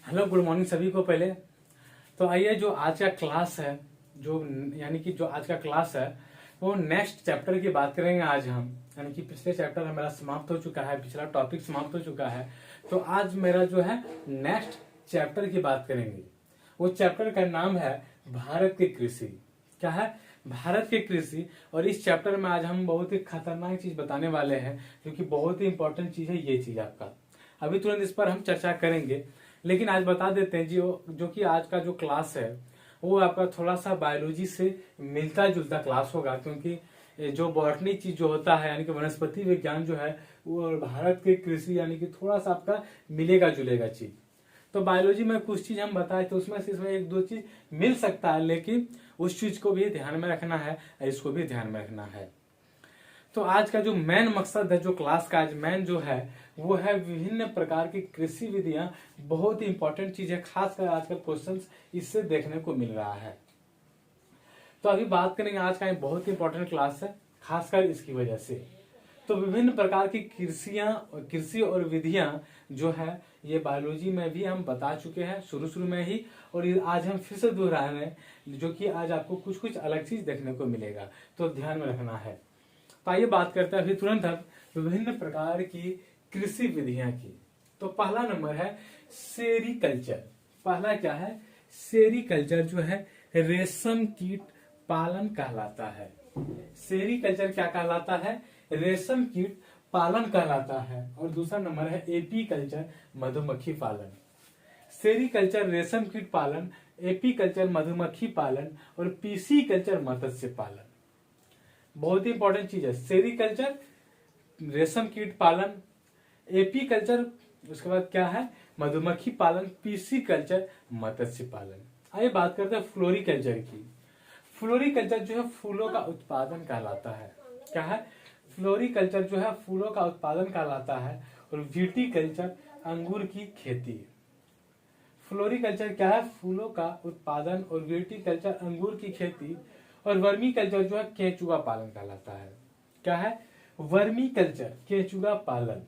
Hello, good morning सभी को। पहले तो आइए, जो आज का क्लास है, जो यानी कि जो आज का क्लास है वो नेक्स्ट चैप्टर की बात करेंगे आज हम। यानी कि पिछले चैप्टर हमारा समाप्त हो चुका है, पिछला टॉपिक समाप्त हो चुका है। तो आज मेरा जो है नेक्स्ट चैप्टर की बात करेंगे। वो चैप्टर का नाम है भारत की कृषि। क्या है? भारत की कृषि। और इस चैप्टर में आज हम बहुत ही खतरनाक चीज बताने वाले हैं, क्योंकि बहुत ही इंपॉर्टेंट चीज है ये चीज आपका। अभी तुरंत इस पर हम चर्चा करेंगे, लेकिन आज बता देते हैं जो कि आज का जो क्लास है वो आपका थोड़ा सा बायोलॉजी से मिलता जुलता क्लास होगा, क्योंकि जो बॉटनी चीज जो होता है यानी कि वनस्पति विज्ञान जो है वो भारत के कृषि यानी कि थोड़ा सा आपका मिलेगा जुलेगा चीज। तो बायोलॉजी में कुछ चीज हम बताए तो उसमें से इसमें एक दो चीज मिल सकता है, लेकिन उस चीज को भी ध्यान में रखना है, इसको भी ध्यान में रखना है। तो आज का जो मेन मकसद है, जो क्लास का आज मेन जो है वो है विभिन्न प्रकार की कृषि विधियां। बहुत ही इंपॉर्टेंट चीज है, खासकर आजकल क्वेश्चंस इससे देखने को मिल रहा है। तो अभी बात करेंगे, आज का एक बहुत ही इंपॉर्टेंट क्लास है खासकर इसकी वजह से। तो विभिन्न प्रकार की कृषि और विधियां जो है ये बायोलॉजी में भी हम बता चुके हैं शुरू में ही, और ये आज हम फिर से दोहरा रहे हैं, जो कि आज आपको कुछ कुछ अलग चीज देखने को मिलेगा, तो ध्यान में रखना है। तो आइए बात करते हैं अभी तुरंत अब विभिन्न प्रकार की कृषि विधियां की। तो पहला नंबर है सेरीकल्चर। पहला क्या है? सेरीकल्चर जो है रेशम कीट पालन कहलाता है। सेरीकल्चर क्या कहलाता है? रेशम कीट पालन कहलाता है। और दूसरा नंबर है एपी कल्चर, मधुमक्खी पालन। सेरीकल्चर रेशम कीट पालन, एपी कल्चर मधुमक्खी पालन, और पीसी कल्चर मत्स्य पालन। बहुत ही इंपॉर्टेंट चीज है। सेरीकल्चर रेशम कीट पालन, एपी कल्चर, उसके बाद क्या है? मधुमक्खी पालन, पीसी कल्चर मत्स्य पालन। आइए बात करते हैं फ्लोरिकल्चर की। फ्लोरिकल्चर जो है फूलों का उत्पादन कहलाता है। क्या है? फ्लोरिकल्चर जो है फूलों का उत्पादन कहलाता है। और विटीकल्चर अंगूर की खेती। फ्लोरिकल्चर क्या है? फूलों का उत्पादन, और विटीकल्चर अंगूर की खेती, और वर्मी कल्चर जो है केंचुआ पालन कहलाता है। क्या है? वर्मी कल्चर केंचुआ पालन।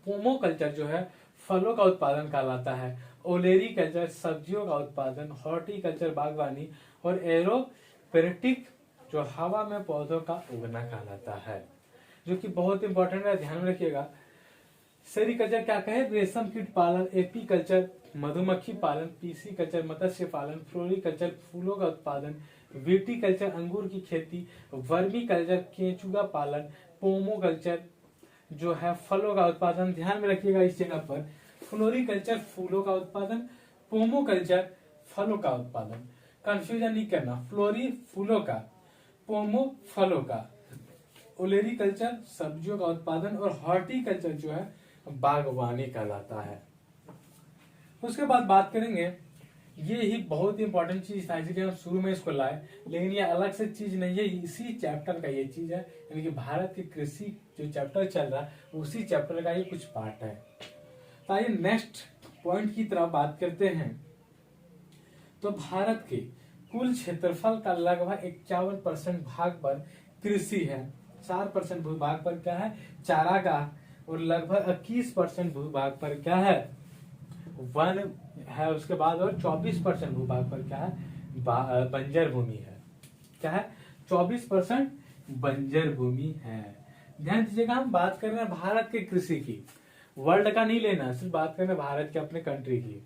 पोमो कल्चर जो है फलों का उत्पादन कहलाता है। ओलेरी कल्चर सब्जियों का उत्पादन, हॉर्टिकल्चर बागवानी, और एरोपेरेटिक जो हवा में पौधों का उगना कहलाता है, जो कि बहुत इंपॉर्टेंट है, ध्यान में रखिएगा। सेरीकल्चर क्या कहे? रेशम कीट पालन, एपी कल्चर मधुमक्खी पालन, पीसी कल्चर मत्स्य पालन, फ्लोरिकल्चर फूलों का उत्पादन, विटीकल्चर अंगूर की खेती, वर्मी कल्चर केंचुआ पालन, पोमो कल्चर जो है फलों का उत्पादन। ध्यान में रखिएगा इस जगह पर, फ्लोरिकल्चर फूलों का उत्पादन, पोमो कल्चर फलों का उत्पादन। कंफ्यूजन नहीं करना, फ्लोरी फूलों का, पोमो फलों का, ओलेरिकल्चर सब्जियों का उत्पादन, और हॉर्टिकल्चर जो है बागवानी कहलाता है। उसके बाद बात करेंगे, ये ही बहुत इंपॉर्टेंट चीज था, इसलिए हम शुरू में इसको लाए, लेकिन ये अलग से चीज नहीं है, इसी चैप्टर का ये चीज है। यानी कि भारत की कृषि जो चैप्टर चल रहा है उसी चैप्टर का ये कुछ पार्ट है। तो आइए नेक्स्ट पॉइंट की तरफ बात करते हैं। तो भारत के कुल क्षेत्रफल का लगभग 51% भाग पर कृषि है। 4% भूभाग पर क्या है? चारागाह, और लगभग 21% भूभाग पर क्या है? वन है। उसके बाद और 24% भूभाग पर क्या है? बंजर भूमि है। क्या है? 24% बंजर भूमि है। ध्यान दीजिएगा, हम बात कर रहे हैं भारत के कृषि की, वर्ल्ड का नहीं लेना, सिर्फ बात कर रहे हैं भारत के अपने कंट्री की।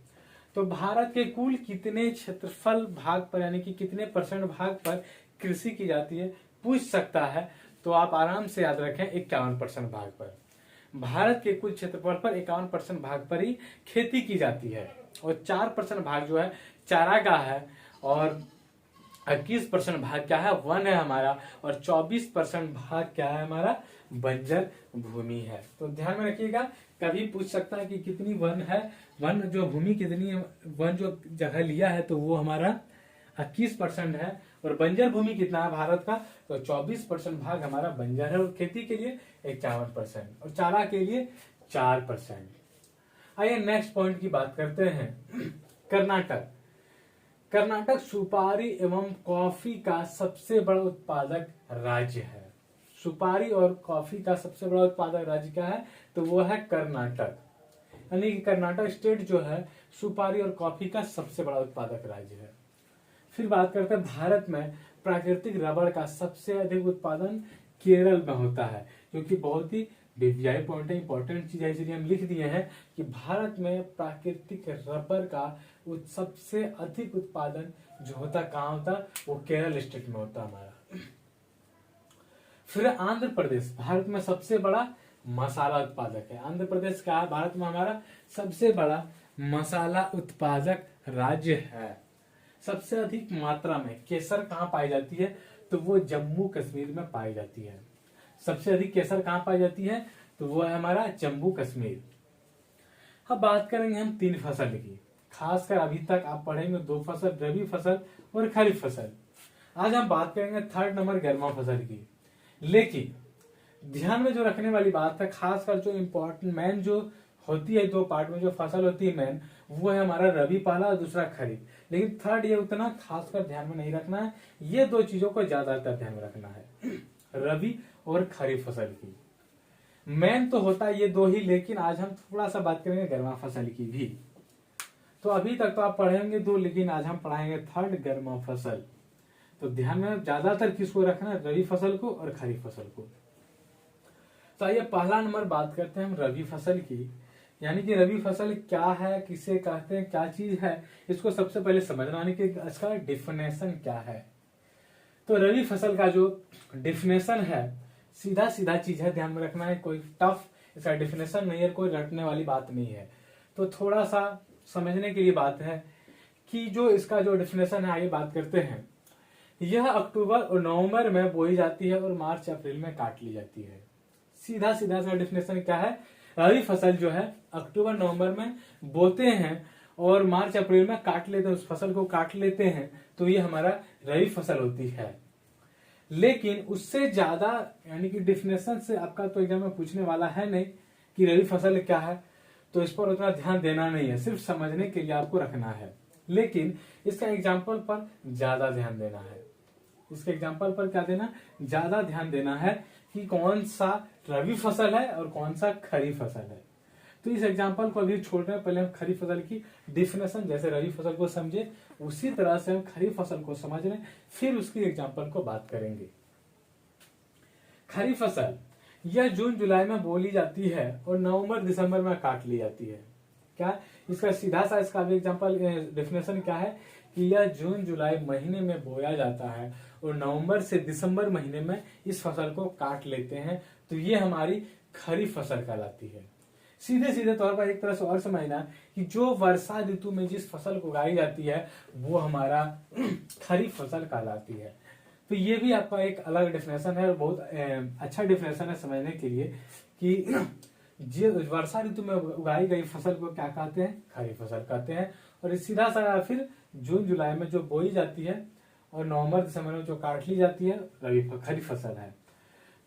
तो भारत के कुल कितने क्षेत्रफल भाग पर यानी कि कितने परसेंट भाग पर कृषि की जाती है पूछ सकता है, तो आप आराम से याद रखें 51% भाग पर। भारत के कुल क्षेत्रफल पर 51% भाग पर ही खेती की जाती है, और 4% भाग जो है चारागाह है, और 21% भाग क्या है? वन है हमारा, और 24% भाग क्या है हमारा? बंजर भूमि है। तो ध्यान में रखिएगा, कभी पूछ सकता है कि कितनी वन है, वन जो भूमि कितनी, वन जो जगह लिया है तो वो हमारा 21% है, और बंजर भूमि कितना है भारत का? तो 24% भाग हमारा बंजर है, और खेती के लिए 51%, और चारा के लिए 4%। आइए नेक्स्ट पॉइंट की बात करते हैं। कर्नाटक। कर्नाटक सुपारी एवं कॉफी का सबसे बड़ा उत्पादक राज्य है। सुपारी और कॉफी का सबसे बड़ा उत्पादक राज्य क्या है? तो वो है कर्नाटक। यानी कि कर्नाटक स्टेट जो है सुपारी और कॉफी का सबसे बड़ा उत्पादक राज्य है। फिर बात करते हैं भारत में प्राकृतिक रबड़ का सबसे अधिक उत्पादन केरल में होता है, जो कि बहुत ही वीवीआई पॉइंट है, इंपॉर्टेंट चीज है, इसलिए हम लिख दिए हैं कि भारत में प्राकृतिक रबर का सबसे अधिक उत्पादन जो होता कहाँ होता, वो केरल स्टेट में होता हमारा। फिर आंध्र प्रदेश भारत में सबसे बड़ा मसाला उत्पादक है। आंध्र प्रदेश क्या है, भारत में हमारा सबसे बड़ा मसाला उत्पादक राज्य है। सबसे अधिक मात्रा में केसर कहाँ पाई जाती है, तो वो जम्मू कश्मीर में पाई जाती है। सबसे अधिक केसर कहाँ पाई जाती है, तो वो है हमारा जम्मू कश्मीर। अब बात करेंगे हम 3 फसल की। खासकर अभी तक आप पढ़ेंगे 2 फसल, रबी फसल और खरीफ फसल। आज हम बात करेंगे 3rd नंबर गर्मा फसल की। लेकिन ध्यान में जो रखने वाली बात है, खासकर जो इम्पोर्टेंट मेन जो होती है 2 पार्ट में जो फसल होती है मेन, वो है हमारा रबी पहला और दूसरा खरीफ। लेकिन 3rd ये उतना खासकर ध्यान में नहीं रखना है, ये 2 चीजों को ज्यादातर ध्यान में रखना है, रबी और खरीफ फसल की। मेन तो होता है ये 2 ही, लेकिन आज हम थोड़ा सा बात करेंगे गर्मा फसल की भी। तो अभी तक तो आप पढ़ेंगे 2, लेकिन आज हम पढ़ाएंगे 3rd गर्मा फसल। तो ध्यान में ज्यादातर किसको रखना है, रबी फसल को और खरीफ फसल को। तो आइए पहला नंबर बात करते हैं हम रबी फसल की। यानी कि रबी फसल क्या है, किसे कहते हैं, क्या चीज है, इसको सबसे पहले समझना, यानी कि इसका डिफिनेशन क्या है। तो रबी फसल का जो डिफिनेशन है सीधा सीधा चीज है, ध्यान में रखना है, कोई टफ इसका डिफिनेशन नहीं है, कोई रटने वाली बात नहीं है। तो थोड़ा सा समझने के लिए बात है कि जो इसका जो डिफिनेशन है, आइए बात करते हैं। यह अक्टूबर और नवंबर में बोई जाती है और मार्च अप्रैल में काट ली जाती है। सीधा सीधा इसका डिफिनेशन क्या है, रबी फसल जो है अक्टूबर नवंबर में बोते हैं और मार्च अप्रैल में काट लेते हैं, उस फसल को काट लेते हैं, तो ये हमारा रबी फसल होती है। लेकिन उससे ज्यादा यानी कि डिफिनेशन से आपका तो एग्जाम में पूछने वाला है नहीं कि रबी फसल क्या है, तो इस पर उतना ध्यान देना नहीं है, सिर्फ समझने के लिए आपको रखना है। लेकिन इसका एग्जाम्पल पर ज्यादा ध्यान देना है, इसके एग्जाम्पल पर क्या देना, ज्यादा ध्यान देना है कि कौन सा रबी फसल है और कौन सा खरीफ फसल है। तो इस एग्जाम्पल को अभी छोड़ रहे हैं, पहले हम खरीफ फसल की डिफिनेशन जैसे रबी फसल को समझे उसी तरह से हम खरीफ फसल को समझ रहे हैं, फिर उसकी एग्जाम्पल को बात करेंगे। खरीफ फसल यह जून जुलाई में बोली जाती है और नवंबर दिसंबर में काट ली जाती है। क्या इसका सीधा सा इसका भी एग्जाम्पल डिफिनेशन क्या है कि यह जून जुलाई महीने में बोया जाता है और नवंबर से दिसंबर महीने में इस फसल को काट लेते हैं, तो ये हमारी खरीफ फसल कहलाती है। सीधे सीधे तौर पर एक तरह से और समझना कि जो वर्षा ऋतु में जिस फसल को उगाई जाती है वो हमारा खरीफ फसल कहलाती है। तो ये भी आपका एक अलग डिफिनेशन है और बहुत अच्छा डिफिनेशन है समझने के लिए कि जो वर्षा ऋतु में उगाई गई फसल को क्या कहते हैं, खरीफ फसल कहते हैं। और सीधा सा फिर जून जुलाई में जो बोई जाती है और नवंबर दिसंबर में जो काट ली जाती है रबी खरीफ फसल है।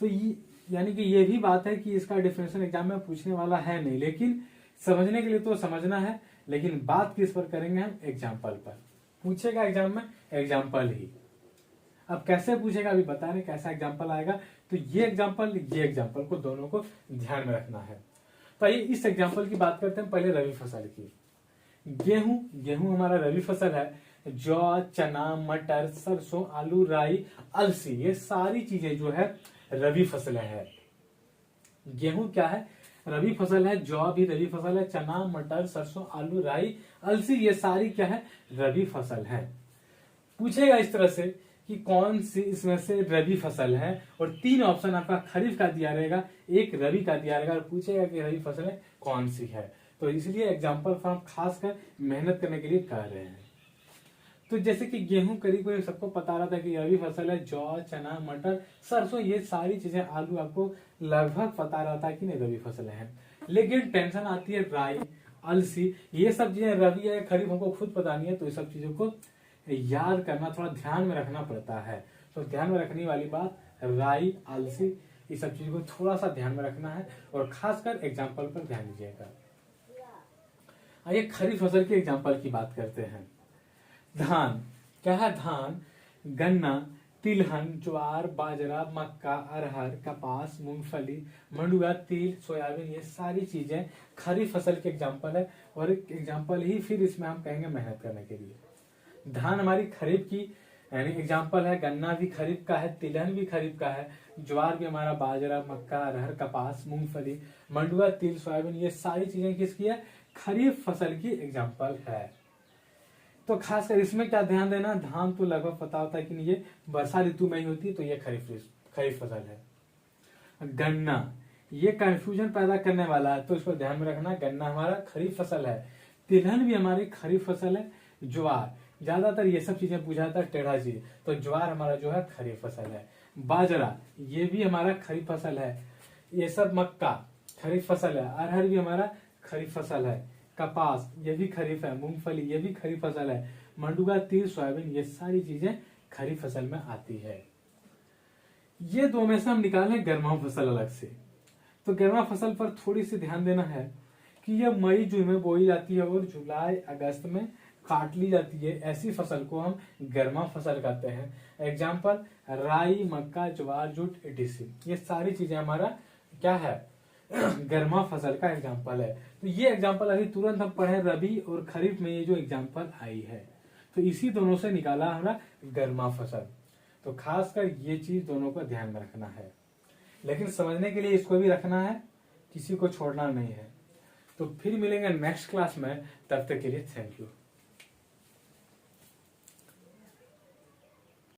तो ये यानी कि ये भी बात है कि इसका डिफिनेशन एग्जाम में पूछने वाला है नहीं, लेकिन समझने के लिए तो समझना है। लेकिन बात किस पर करेंगे हम, एग्जाम्पल पर पूछेगा एग्जाम में, एग्जाम्पल ही। अब कैसे पूछेगा अभी बता रहे कैसा एग्जाम्पल आएगा, तो ये एग्जाम्पल को दोनों को ध्यान में रखना है। तो आइए इस एग्जाम्पल की बात करते हैं पहले रबी फसल की। गेहूं हमारा रबी फसल है। जौ, चना, मटर, सरसों, आलू, राई, अलसी, ये सारी चीजें जो है रबी फसलें हैं। गेहूं क्या है, रबी फसल है। जौ भी रबी फसल है। चना, मटर, सरसों, आलू, राई, अलसी, ये सारी क्या है, रबी फसल है। पूछेगा इस तरह से कि कौन सी इसमें से रबी फसल है, और 3 ऑप्शन आपका खरीफ का दिया रहेगा, एक रबी का दिया रहेगा, और पूछेगा कि रबी फसलें कौन सी है। तो इसलिए एग्जाम्पल फॉर्म खासकर मेहनत करने के लिए कर रहे हैं। तो जैसे कि गेहूं करीब सबको पता रहा था कि रबी फसल है। जौ, चना, मटर, सरसों, ये सारी चीजें, आलू आपको लगभग पता रहता है कि नहीं रबी फसलें हैं। लेकिन टेंशन आती है राई, अलसी, ये सब चीजें रबी है खरीफ हमको खुद पता नहीं है, तो ये सब चीजों को याद करना, थोड़ा ध्यान में रखना पड़ता है। तो ध्यान में रखने वाली बात राई, अलसी, ये सब चीजों को थोड़ा सा ध्यान में रखना है और खासकर एग्जाम्पल पर ध्यान दीजिएगा। आइए खरीफ फसल के एग्जाम्पल की बात करते हैं। धान क्या है, धान, गन्ना, तिलहन, ज्वार, बाजरा, मक्का, अरहर, कपास, मूंगफली, मंडुआ, तिल, सोयाबीन, ये सारी चीजें खरीफ फसल के एग्जाम्पल है। और एक एग्जाम्पल ही फिर इसमें हम कहेंगे मेहनत करने के लिए। धान हमारी खरीफ की यानी एग्जाम्पल है, गन्ना भी खरीफ का है, तिलहन भी खरीफ का है, ज्वार भी हमारा, बाजरा, मक्का, अरहर, कपास, मूंगफली, मंडुआ, तिल, सोयाबीन, ये सारी चीजें किसकी है? खरीफ फसल की एग्जाम्पल है। तो खासकर इसमें क्या ध्यान देना, धान तो लगभग पता होता है कि नहीं, ये वर्षा ऋतु में ही होती है, तो ये खरीफ फसल है। गन्ना ये कंफ्यूजन पैदा करने वाला है, तो इसको ध्यान में रखना, गन्ना हमारा खरीफ फसल है। तिलहन भी हमारी खरीफ फसल है। ज्वार, ज्यादातर ये सब चीजें पूछा जाता है टेढ़ा चीज, तो ज्वार हमारा जो है खरीफ फसल है। बाजरा ये भी हमारा खरीफ फसल है। ये सब मक्का खरीफ फसल है। अरहर भी हमारा खरीफ फसल है। कपास ये भी खरीफ है। मूंगफली ये भी खरीफ फसल है। मंडुआ, तिल, सोयाबीन, ये सारी चीजें खरीफ फसल में आती है। ये दो में से हम निकालें गर्मा फसल अलग से। तो गर्मा फसल पर थोड़ी सी ध्यान देना है कि यह मई जून में बोई जाती है और जुलाई अगस्त में काट ली जाती है। ऐसी फसल को हम गर्मा फसल कहते हैं। एग्जाम्पल राई, मक्का, ज्वार, जुट, एटीसी, ये सारी चीजें हमारा क्या है? गर्मा फसल का एग्जाम्पल है। तो ये एग्जाम्पल अभी तुरंत हम पढ़े, रबी और खरीफ में ये जो एग्जाम्पल आई है, तो इसी दोनों से निकाला हमारा गर्मा फसल। तो खासकर ये चीज दोनों को ध्यान में रखना है, लेकिन समझने के लिए इसको भी रखना है, किसी को छोड़ना नहीं है। तो फिर मिलेंगे नेक्स्ट क्लास में, तब तक के लिए थैंक यू।